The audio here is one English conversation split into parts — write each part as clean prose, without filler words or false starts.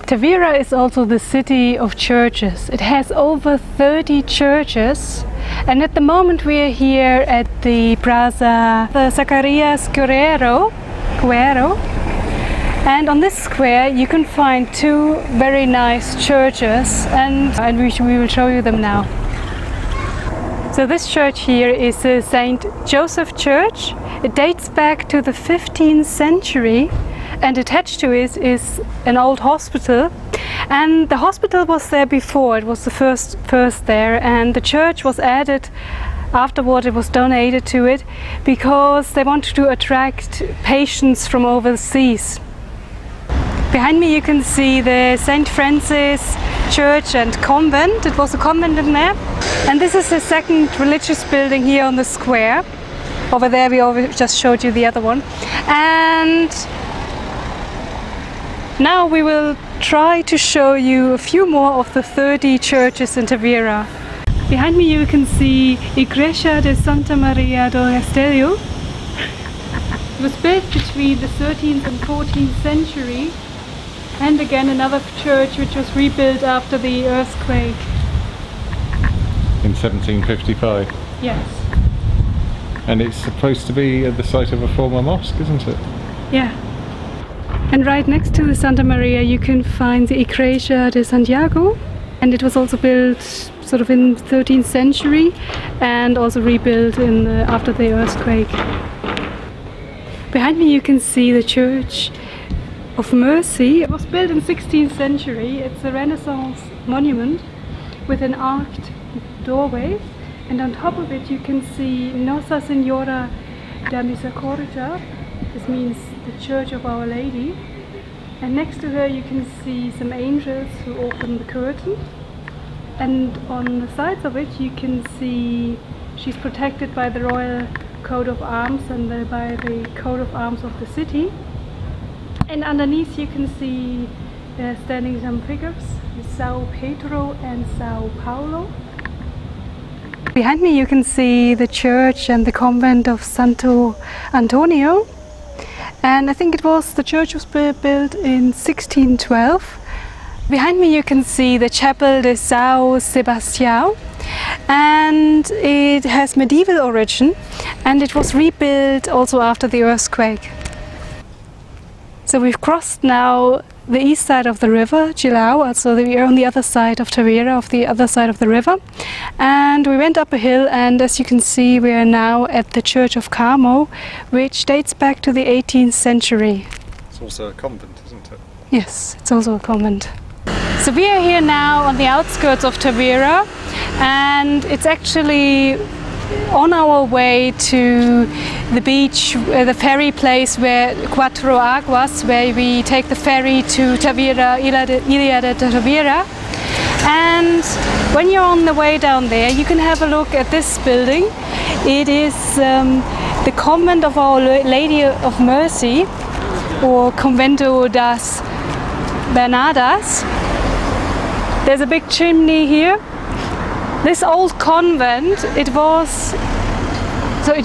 Tavira is also the city of churches. It has over 30 churches, and at the moment we are here at the Plaza the Zacarias Guerrero, and on this square you can find two very nice churches, and we will show you them now. So this church here is the St. Joseph Church. It dates back to the 15th century, and attached to it is an old hospital, and the hospital was there before. It was the first there, and the church was added afterward. It was donated to it because they wanted to attract patients from overseas. Behind me you can see the St. Francis Church and Convent. It was a convent in there, and this is the second religious building here on the square. Over there we just showed you the other one, and now we will try to show you a few more of the 30 churches in Tavira. Behind me you can see Igreja de Santa Maria do Rastelio. It was built between the 13th and 14th century, and again another church which was rebuilt after the earthquake. In 1755? Yes. And it's supposed to be at the site of a former mosque, isn't it? Yeah. And right next to the Santa Maria you can find the Igreja de Santiago, and it was also built sort of in the 13th century and also rebuilt after the earthquake. Behind me you can see the Church of Mercy. It was built in the 16th century. It's a Renaissance monument with an arched doorway, and on top of it you can see Nossa Senhora da Misericordia. This means the Church of Our Lady, and next to her you can see some angels who open the curtain, and on the sides of it you can see she's protected by the royal coat of arms and by the coat of arms of the city, and underneath you can see standing some figures, Sao Pedro and Sao Paulo. Behind me you can see the church and the convent of Santo Antonio. And I think the church was built in 1612. Behind me you can see the chapel de São Sebastião, and it has medieval origin, and it was rebuilt also after the earthquake. So we've crossed now the east side of the river, Gilao, so we are on the other side of Tavira, of the other side of the river, and we went up a hill, and as you can see we are now at the Church of Carmo, which dates back to the 18th century. It's also a convent, isn't it? Yes, it's also a convent. So we are here now on the outskirts of Tavira, and it's actually on our way to the beach, the ferry place where Quatro Aguas, where we take the ferry to Tavira, Ilha de Tavira. And when you're on the way down there, you can have a look at this building. It is the convent of Our Lady of Mercy, or Convento das Bernardas. There's a big chimney here. This old convent, it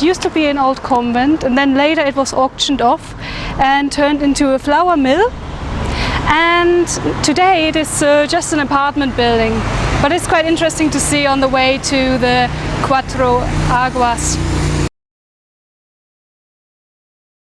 used to be an old convent, and then later it was auctioned off and turned into a flour mill, and today it is just an apartment building, but it's quite interesting to see on the way to the Quatro Aguas.